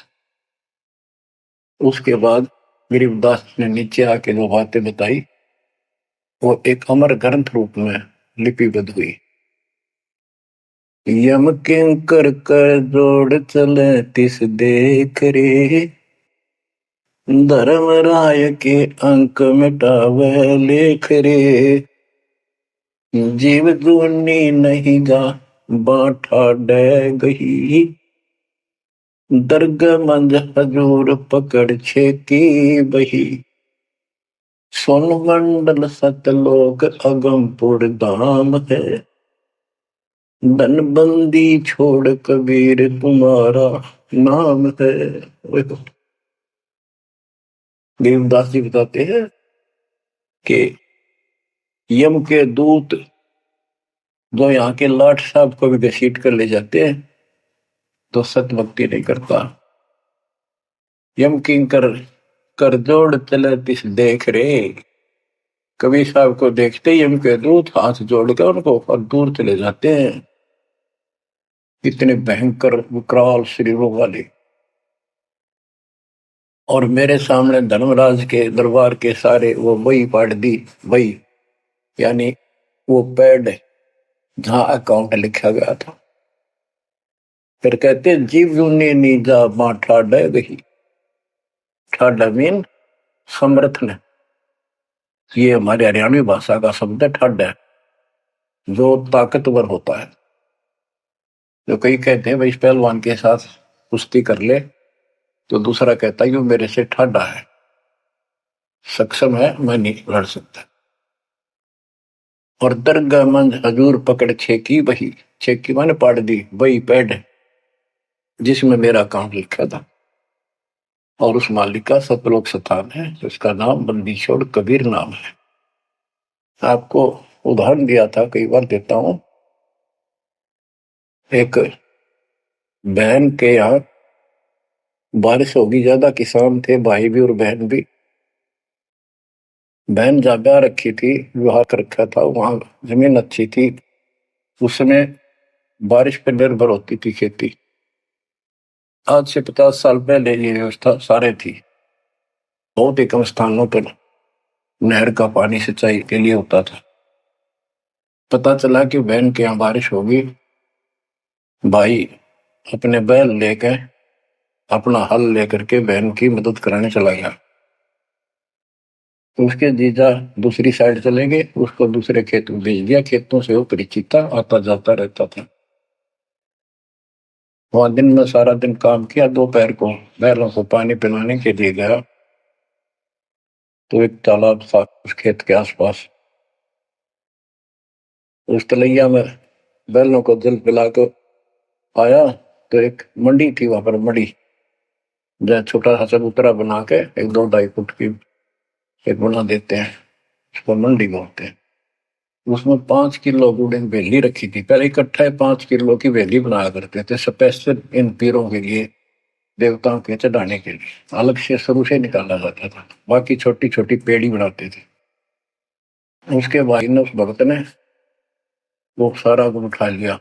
उसके बाद गरीबदास ने नीचे आके जो बातें बताई वो एक अमर ग्रंथ रूप में लिपिबद्ध हुई। यम किंकर कर जोड़ चले तिस देख रे, धर्म राय के अंक मिटावे लेख रे, जीव जूनी नहीं गा बाठा डे गही, दर्ग मंज हजूर पकड़ छे की बही, सोन मंडल सतलोक अगमपुर धाम है, धनबंदी छोड़ कबीर तुम्हारा नाम है। देवदास जी बताते हैं कि यम के दूत जो यहाँ के लाट साहब को भी घसीट कर ले जाते हैं तो सत भक्ति नहीं करता। यम किंकर कर जोड़ चले तिस देख रे, कबीर साहब को देखते ही यम के दूत हाथ जोड़ कर उनको और दूर चले जाते हैं। इतने भयंकर विकराल शरीरों वाले, और मेरे सामने धर्मराज के दरबार के सारे वो बही पाड़ दी। बही यानी वो पैड जहां अकाउंट लिखा गया था। फिर कहते, जीव जूनी नीजा मां ठाडा गही, ठाडा मीन समर्थन, ये हमारे हरियाणवी भाषा का शब्द है ठाडा, जो ताकतवर होता है। जो कई कहते हैं भाई इस पहलवान के साथ कुश्ती कर ले, तो दूसरा कहता है ये मेरे से ठाडा है, सक्षम है, मैं नहीं लड़ सकता। और दरगाह मंद हजूर पकड़ छेकी बही, छेकी माने पाड़ दी, बही पैड जिसमें मेरा अकाउंट लिखा था। और उस मालिक का सतलोक स्थान है, उसका नाम बंदीछोड़ कबीर नाम है। आपको उदाहरण दिया था, कई बार देता हूं। एक बहन के यहाँ बारिश होगी ज्यादा, किसान थे भाई भी और बहन भी। बहन जहाँ ब्याह रखी थी, विवाह कर रखा था, वहां जमीन अच्छी थी, उस समय बारिश पर निर्भर होती थी खेती। आज से 50 साल पहले ये व्यवस्था सारे थी। बहुत ही कम स्थानों पर नहर का पानी सिंचाई के लिए होता था। पता चला कि बहन के यहाँ बारिश होगी, भाई अपने बैल लेकर, अपना हल लेकर के बहन की मदद कराने चला गया। तो उसके जीजा दूसरी साइड चले गए, उसको दूसरे खेत में भेज दिया। खेतों से वो परिचित था, आता जाता रहता था। वहां दिन में सारा दिन काम किया, दोपहर को बैलों को पानी पिलाने के लिए गया। तो एक तालाब था उस खेत के आसपास। उस तलैया में बैलों को जल पिला कर आया, तो एक मंडी थी, वहां पर मंडी, जहाँ छोटा सा चबूतरा बना के एक 2-2.5 फुट की एक बना देते हैं, उसको मंडी बोलते हैं। उसमें 5 किलो गुड़ की वेली रखी थी। पहले इकट्ठा 5 किलो की वेली बनाया करते थे, स्पेशल इन पीरों के लिए, देवताओं के चढ़ाने के लिए अलग से शुरू से निकाला जाता था। बाकी छोटी छोटी पेड़ी बनाते थे। उसके भाई ने, उस भक्त ने, वो सारा गुड़ उठा लिया,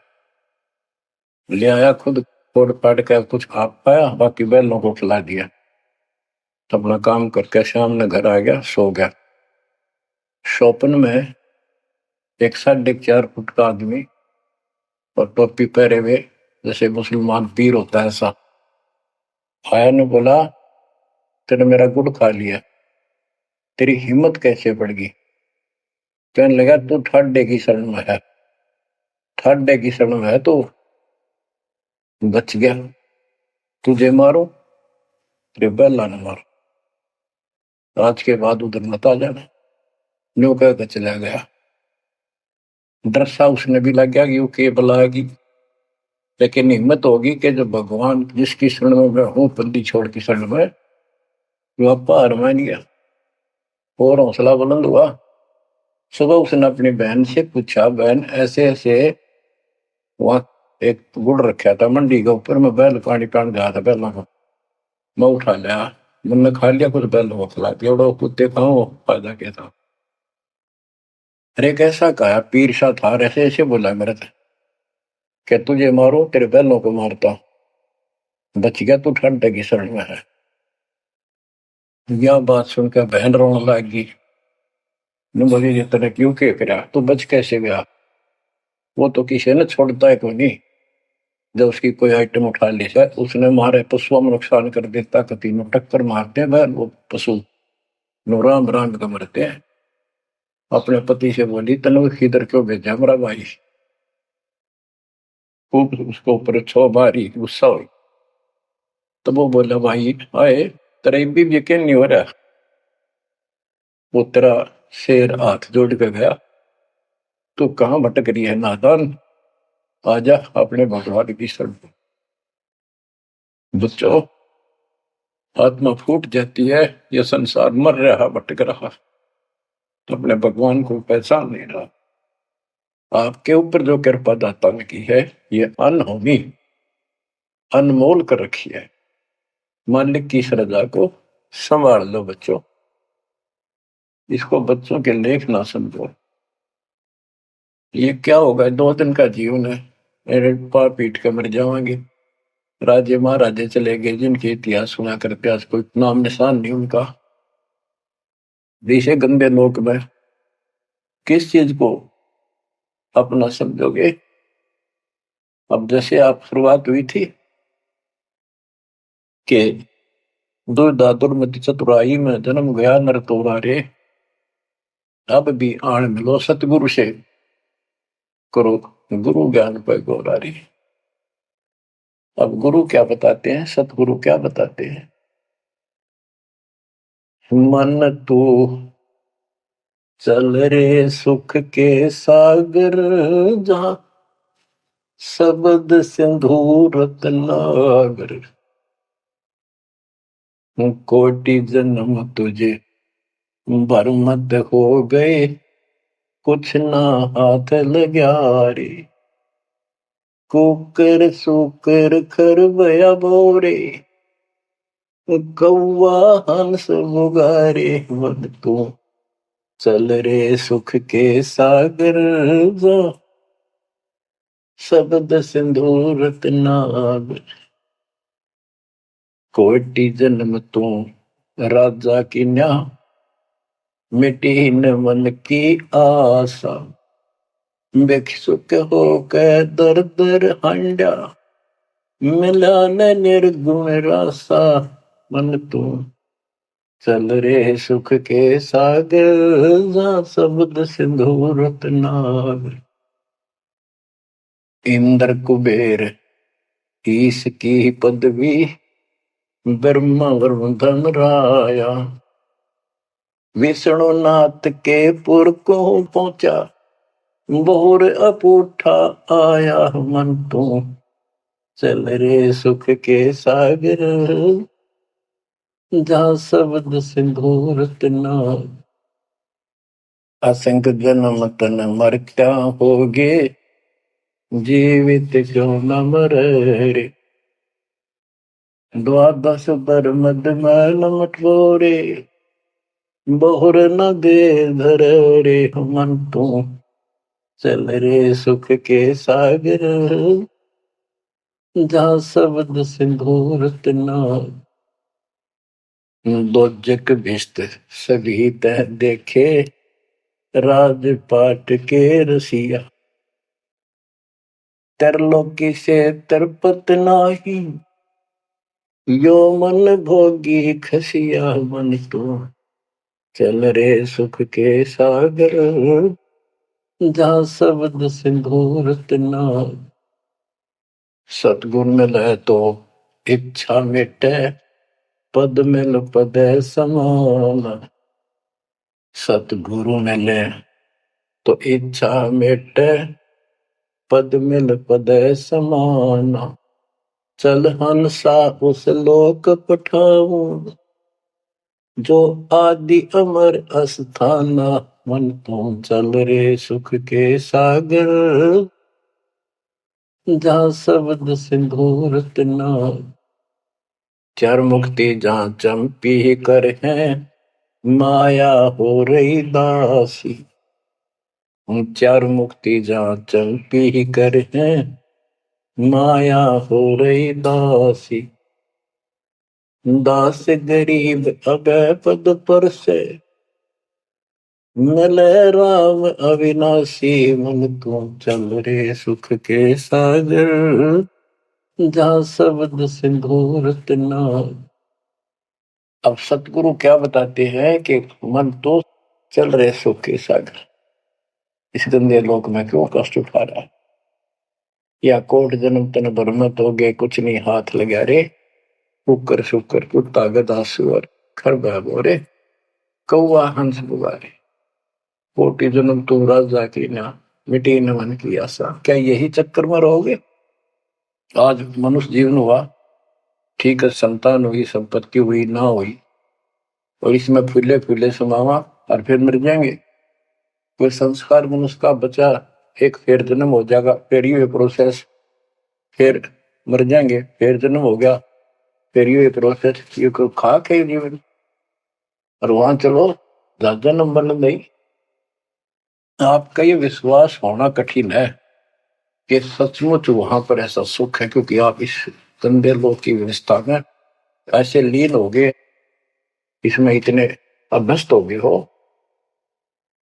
ले आया, खुद फोड़ पाड़ कर कुछ आप पाया, बाकी बैलों को खिला दिया। तो अपना काम करके शाम में घर आ गया, सो गया। स्वप्न में एक 4.5 फुट का आदमी और टोपी पहरे हुए, जैसे मुसलमान पीर होता है ऐसा, आया ने बोला, तेने मेरा गुड़ खा लिया, तेरी हिम्मत कैसे बढ़ गई? कहने लगा, तू ठाडे की शरण में है, ठाडे की शरण में है तो बच गया, तुझे मारो, तेरे बैला ने मारो, आज के बाद उधर मत आ जाना। न्यू कहकर चला गया। डर सा उसने भी लग गया कि वो के बुलाएगी, लेकिन हिम्मत होगी कि जब भगवान जिसकी शरण में मैं हूं, बंदी छोड़ की शरण में, वो आपा हार मान गया और हौसला बुलंद हुआ। सुबह उसने अपनी बहन से पूछा, बहन ऐसे ऐसे, वहां एक गुड़ रखा था मंडी के ऊपर, मैं बैल पानी पान गया था, बैलों को मैं उठा लिया, मैंने खा लिया, कुछ बैलों को खिला दिया, और कुत्ते खाओ, फायदा क्या था? अरे कैसा कहा, पीर सा था, ऐसे ऐसे बोला मेरे से, क्या तुझे मारो, तेरे बैलों को मारता, बच गया, तू ठंड की शरण में है। यह बात सुनकर बहन रोने लगी। ने बोली, ये तेने क्यों के करा, तू बच कैसे गया? वो तो किसी ने छोड़ता है कोई नहीं, जब उसकी कोई आइटम उठा ली जाए, उसने मारे पशुओं में नुकसान कर देता, कति में टक्कर मारते हैं बहन, वो पशु नो राम राम का मरते हैं। अपने पति से बोली, तनु इधर क्यों भेजा मेरा भाई? खूब उसको ऊपर छो मारी, गुस्सा हुई। तो वो बोला, भाई आए, तेरा भी यकीन नहीं हो रहा? वो तेरा शेर हाथ जोड़ के गया, तू कहाँ भटक रही है नादान, आजा अपने भगवान की शरण। बच्चों, आत्मा फूट जाती है, ये संसार मर रहा, भटक रहा, अपने भगवान को पहचान नहीं रहा। आपके ऊपर जो कृपा दाता ने की है, ये अनहोनी, अनमोल कर रखी है। मालिक की श्रद्धा को संभाल लो बच्चों, इसको बच्चों के लेख ना समझो। ये क्या होगा, 2 दिन का जीवन है, मेरे पा पीट के मर जाएंगे। राजे महाराजे चले गए, जिनके इतिहास सुना करते, आज कोई नाम निशान नहीं उनका। जैसे गंदे लोक में किस चीज को अपना समझोगे? अब जैसे आप शुरुआत हुई थी कि दुर्दादुर चतुराई में जन्म गया नर तोरा रे, अब भी आण मिलो सतगुरु से, करो गुरु ज्ञान पे गौरा रे। अब गुरु क्या बताते हैं, सतगुरु क्या बताते हैं? मन तू चल रे सुख के सागर, जहां शब्द सिंधु रत्नागर। कोटि जन्म तुझे बरमद हो गए, कुछ ना हाथ लग्या रे। कुकर सुकर खरबया बोरे, कौवा हंस बुगारे। वद तू चल रे सुख के सागर जा, शब्द सिंधु रत्नागर। कोटि जन्म तू राजा की न्या, मिटी न मन की आशा। भिक्षुक होकर दर दर हंडा, मिला न निर्गुण रासा। मन तू चल रे सुख के सागर जा, शब्द सिंधु रत्नागर। इंद्र कुबेर ईश की पदवी, ब्रह्मा वरुण धन राया। विष्णु नाथ के पुर को पहुंचा, बोर अपूठा आया। मन तू चल रे सुख के सागर जा, शब्द सिंधु रत्नागर। असंख्य जन्म तन मरता होगे, जीवित क्यों न मरे रे। द्वादश बर मद मैल मटोरे, बहुर न दे धर रे। मन तू चल रे सुख के सागर जा, शब्द सिंधु रत्नागर। दोजक भिष्ट सभी तह देखे, राजपाट के रसिया। तरलोकी से तरपत नाही, यो मन भोगी खसिया। मन तू चल रे सुख के सागर जा, शब्द सिंधु रत्नागर। सतगुण मिले तो इच्छा मिटे, पद मिल पद समान। सतगुरु मिले तो इच्छा मिटे, पद मिल पद समान। चल हंसा उस लोक पठाऊं, जो आदि अमर अस्थाना। मन तू चल रे सुख के सागर जा, शब्द सिंधु रत्नागर। चार मुक्ति जहाँ चंपी कर है, माया हो रही दासी। चार मुक्ति जहाँ चंपी कर है, माया हो रही दासी। दास गरीब अगय पद पर से, मिले राम अविनाशी। मन तू चल रे सुख के सागर जा, शब्द सिंधु रत्नागर। अब सतगुरु क्या बताते हैं कि मन तो चल रहे सुख के सागर, इस गंदे लोक में क्यों कष्ट उठा रहा है। या कोट जन्म तन भरमत हो गए, कुछ नहीं हाथ लगा रे। कुकर शुकर कुत्ता गधा सुअर खरबा बोरे, कौवा हंस बुगारे। कोटि जन्म तुम राजा की ना, मिटी न मन की आशा। क्या यही चक्कर में रहोगे? आज मनुष्य जीवन हुआ, ठीक है, संतान हुई, संपत्ति हुई ना हुई, और इसमें फूले फूले समावा और फिर मर जाएंगे। कोई संस्कार मनुष्य का बचा, एक फिर जन्म हो जाएगा, फिर ये प्रोसेस, फिर मर जाएंगे, फिर जन्म हो गया, फिर ये प्रोसेस। ये कोई खाक है जीवन? और वहां चलो ज्यादा नंबर नहीं। आपका ये विश्वास होना कठिन है कि सचमुच वहां पर ऐसा सुख है, क्योंकि आप इस गंदे लोक की व्यवस्था में ऐसे लीन हो गए, इसमें इतने अभ्यस्त हो गए हो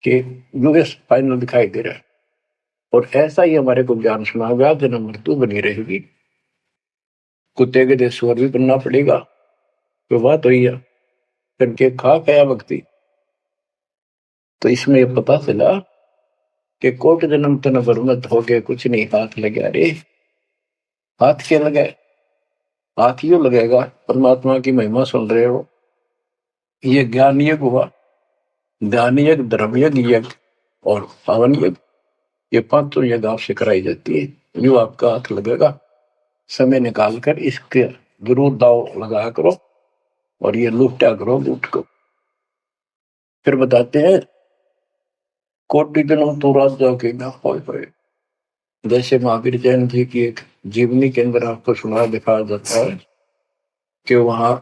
कि यूएस फाइनल दिखाई दे रहा है। और ऐसा ही हमारे को ज्ञान सुना गया, जन्म मृत्यु बनी रहेगी, कुत्ते के देशवर भी बनना पड़ेगा। तो बात हुई है, करके खा गया भक्ति। तो इसमें यह पता चला कि कोट जन्म तन बरमत हो गए, कुछ नहीं हाथ लगा रे। हाथ क्या लगा? हाथ यूं लगेगा, परमात्मा की महिमा सुन रहे हो। ये ज्ञान यज्ञ हुआ, ध्यान यज्ञ, धर्म यज्ञ और पावन यज्ञ, ये पांचों यज्ञ आपसे कराई जाती है। जो आपका हाथ लगेगा, समय निकाल कर इसके जरूर दाव लगाया करो, और ये लूटा करो लूट को। फिर बताते हैं कोटि दिनों तो राजा के ना होए। जैसे महावीर जयंती की एक जीवनी के अंदर आपको सुना दिखाया जाता है कि वहां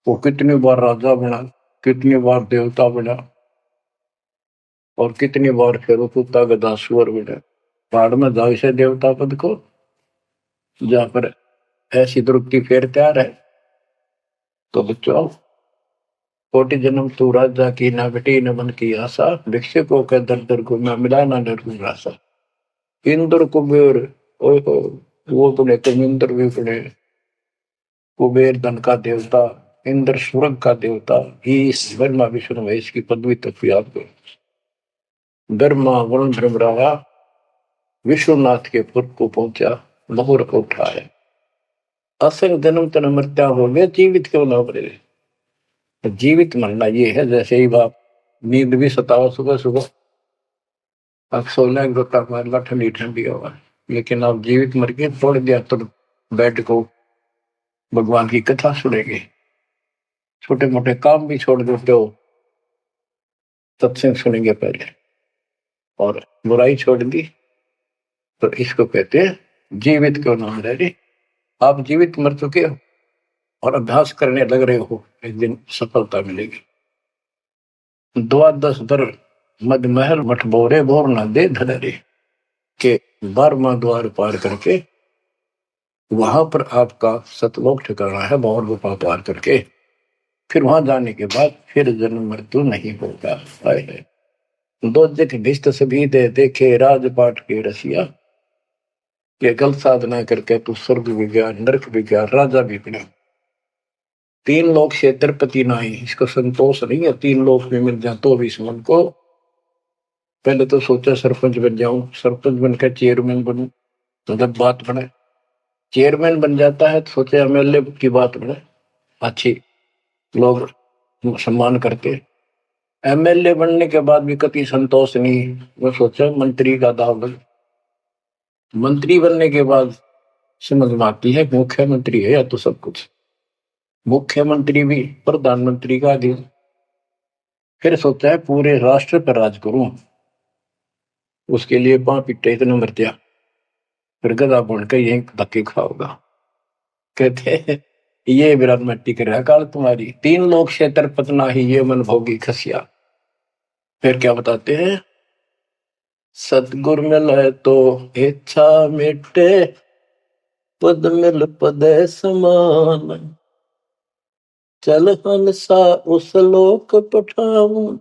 वो कितनी बार राजा बना, कितनी बार देवता बना, और कितनी बार फिर कुत्ता गधा सुअर बना। पहाड़ में जाओ से देवता पद को, जहां पर ऐसी द्रुपति फेर तैयार है। तो बच्चों, कोटि जन्म तू राजा की ना बेटी न मन की आशा, भिक्षुकों के दर दर को मैं मिला ना डर रासा। इंद्र कुबेर, ओहो, वो तो इंद्र भी पड़े, कुबेर धन का देवता, इंद्र स्वर्ग का देवता, इस ब्रह्मा विष्णु महेश की पदवी तक भी आपको ब्रह्मा वरुण ब्रह्मरावा विश्वनाथ के पुर को पहुंचा, बहुर को उठाया। असंग जन्म तन मृत्या हो गया, जीवित क्यों ना मरे। जीवित मरना ये है जैसे ही बाप नींद भी सताओ सुबह सुबह, अब सोलह गोता मारना ठंडी ठंडी हवा, लेकिन आप जीवित मर के छोड़ दिया तो बेड को भगवान की कथा सुनेंगे। छोटे मोटे काम भी छोड़ देते हो, सत्संग सुनेंगे पहले, और बुराई छोड़ दी तो इसको कहते हैं जीवित क्यों ना मरे। रे आप जीवित मर चुके हो और अभ्यास करने लग रहे हो, एक दिन सफलता मिलेगी। द्वादश दर मद महल मठ बोरे बोर न दे धरे, के 12वां द्वार पार करके वहां पर आपका सतलोक ठिकाना है, भौर गुफा पार करके फिर वहां जाने के बाद फिर जन्म मृत्यु नहीं होगा। है दो जग भिष्ट सभी दे देखे राजपाट के रसिया, ये गलत साधना करके तू स्वर्ग भी गया, नरक भी गया, राजा भी बना। 3 लोक से तिरुपति नहीं, इसको संतोष नहीं है। 3 लोक में मिल जाए तो भी इस मन को, पहले तो सोचा सरपंच बन जाऊं, सरपंच बनकर चेयरमैन बनूं, तो जब बात बने चेयरमैन बन जाता है तो सोचे एमएलए की बात बने, अच्छी लोग सम्मान करते। एमएलए बनने के बाद भी कभी संतोष नहीं, वो सोचा मंत्री का दाव लग। मंत्री बनने के बाद समझ में आती है मुख्यमंत्री है या तो सब कुछ, मुख्यमंत्री भी प्रधानमंत्री का अधीन। फिर सोचा है पूरे राष्ट्र पर राज करूं, उसके लिए पांव पिट्टे इतने मरतिया, फिर गधा बन के यही धक्के खाओगा। कहते हैं ये विराट मट्टी कर रहा काल तुम्हारी, 3 लोग क्षेत्र पतना ही ये मन भोगी खसिया। फिर क्या बताते हैं, सतगुर मिले तो इच्छा मिटे, पद मिल पद समान, चल हंसा उस लोक पठाऊं,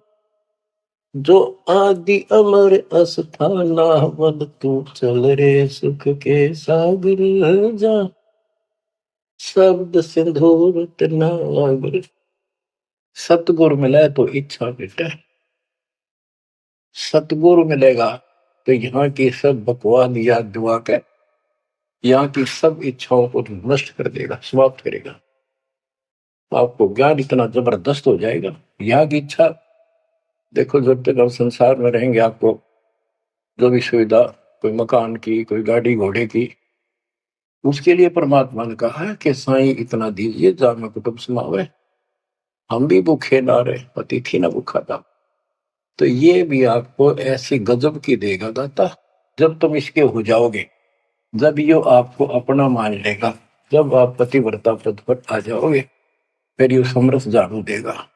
जो आदि अमर अस्थाना, मन तू चल रे सुख के सागर जा, शब्द सिंधुर नागर। सतगुरु मिले तो इच्छा मिटे, सतगुरु मिलेगा तो यहाँ की सब बकवाद याद दुआ के यहाँ की सब इच्छाओं को नष्ट कर देगा, समाप्त करेगा। आपको ज्ञान इतना जबरदस्त हो जाएगा। यहाँ की इच्छा देखो, जब तक हम संसार में रहेंगे आपको जो भी सुविधा, कोई मकान की, कोई गाड़ी घोड़े की, उसके लिए परमात्मा ने कहा है कि साईं इतना दीजिए जा में कुटुंब समावे, हम भी भूखे ना रहे, अतिथि ना भूखा था। तो ये भी आपको ऐसी गजब की देगा दाता, जब तुम इसके हो जाओगे, जब ये आपको अपना मान लेगा, जब आप पतिव्रता पद पर आ जाओगे, फिर ये समरस झाड़ू देगा।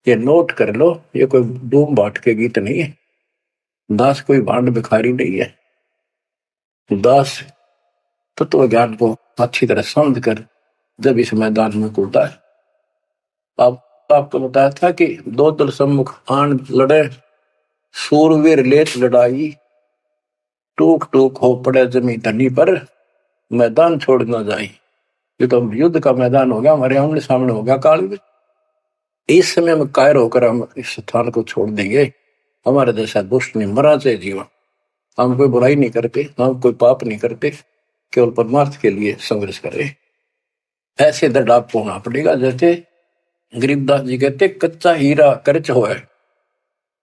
ये नोट कर लो, ये कोई डूम बाट के गीत नहीं है, दास कोई भांड भिखारी नहीं है। दास तत्व ज्ञान को अच्छी तरह समझ कर जब इस मैदान में कूदा है। आपको बताया था कि 2 दल सम्मुख आन लड़े, सूरवीर लेत लड़ाई, टूक टूक हो पड़े जमी धनी पर, मैदान छोड़ ना जाए। ये तो युद्ध का मैदान हो गया, हमारे आमने सामने हो गया काल में। इस समय में कायर होकर हम इस स्थान को छोड़ देंगे, हमारे जैसा दुष्ट नहीं मरा चाहे जीवन। हम कोई बुराई नहीं करते, हम कोई पाप नहीं करते, केवल परमार्थ के लिए संघर्ष करें। ऐसे दृढ़ आपको होना पड़ेगा। जैसे गरीबदास जी कहते, कच्चा हीरा करच होए,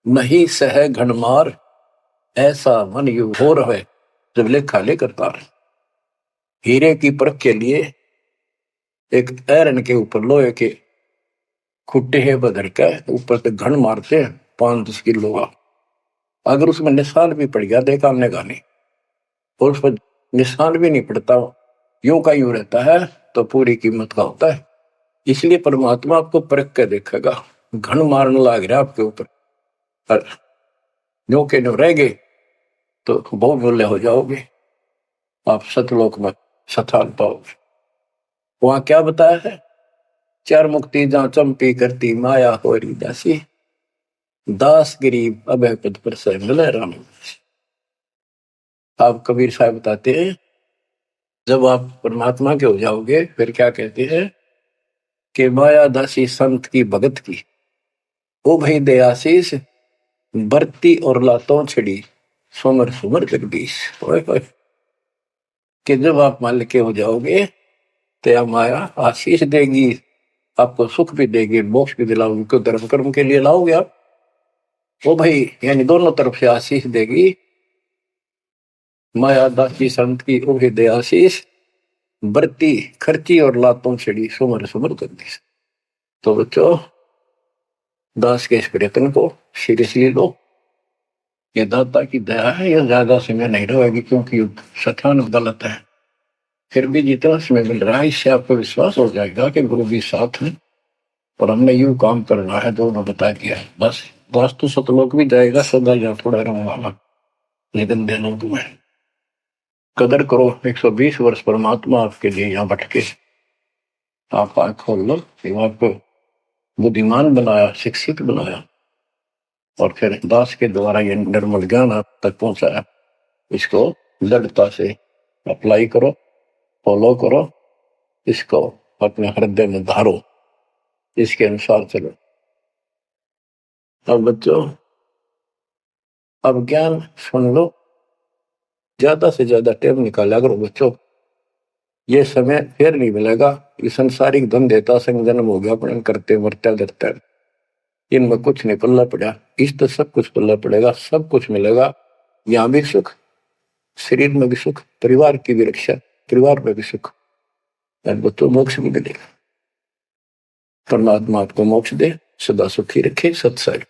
नहीं सह घनमार, ऐसा मन यू हो रहे जब लेखा लेकर तार। हीरे की परख के लिए एक ऐरन के ऊपर लोहे के खुट्टे है बदर का, ऊपर से घन मारते हैं 5-10 किलो का। अगर उसमें निशान भी पड़ गया देखा हमने गाने, और उस पर निशान भी नहीं पड़ता, यूं का यूं रहता है, तो पूरी कीमत का होता है। इसलिए परमात्मा आपको परख के देखेगा। घन मारने लग रहा आपके ऊपर, और न्यो के न्यो रह गए तो बहुत मूल्य हो जाओगे, आप सतलोक में स्थान पाओगे। वहां क्या बताया है? चार मुक्ति जहां चंपी करती माया हो री दासी, दास गरीब अभय पद पर से मिले राम। आप कबीर साहब बताते हैं, जब आप परमात्मा के हो जाओगे फिर क्या कहते हैं कि माया दासी संत की भगत की, ओ भाई दे आशीष, बरती और लातों छिड़ी, सुमर सुमर जगदीश। ओए होए, कि जब आप मान के हो जाओगे तो यह माया आशीष देगी, आपको सुख भी देगी, मोक्ष भी दिलाओगी, क्यों धर्म कर्म के लिए लाओगे आप। वो भाई यानी दोनों तरफ से आशीष देगी। माया दासी संत की उभे दे आशीष, बरती खर्ची और लातों छिड़ी, सुमर सुमर जगदीश। तो बच्चों, दास के इस प्रयत्न को सीरियसली लो। ये दाता की दया है, ये ज्यादा समय नहीं रहेगी, क्योंकि सठान गलत है। फिर भी जितना समय मिल रहा है इससे आपको विश्वास हो जाएगा कि गुरु भी साथ है और हमने यूं काम करना है जो उन्होंने बता दिया है। बस वास्तु सतलोक भी जाएगा, सदा यहाँ थोड़ा रहूंगा, लेकिन देनों में कदर करो। 120 वर्ष परमात्मा आपके लिए यहाँ भटके, आप आंख खोल लो। आपको बुद्धिमान बनाया, शिक्षित बनाया, और फिर दास के द्वारा ये निर्मल ज्ञान आप तक पहुंचाया। इसको दृढ़ता से अप्लाई करो, फॉलो करो, इसको अपने हृदय में धारो, इसके अनुसार चलो। अब बच्चों, अब ज्ञान सुन लो, ज्यादा से ज्यादा टाइम निकाला करो बच्चों। ये समय फिर नहीं मिलेगा। ये संसारिक धन देता संग जन्म हो गया अपने करते मरते डरते, इनमें कुछ नहीं पल्ला पड़ा। इस तो सब कुछ पल्ला पड़ेगा, सब कुछ मिलेगा। यहाँ भी सुख, शरीर में भी सुख, परिवार की भी रक्षा, परिवार में भी सुख, और बच्चों मोक्ष भी मिलेगा। परमात्मा आपको मोक्ष दे, सदा सुखी रखे। सत्संग।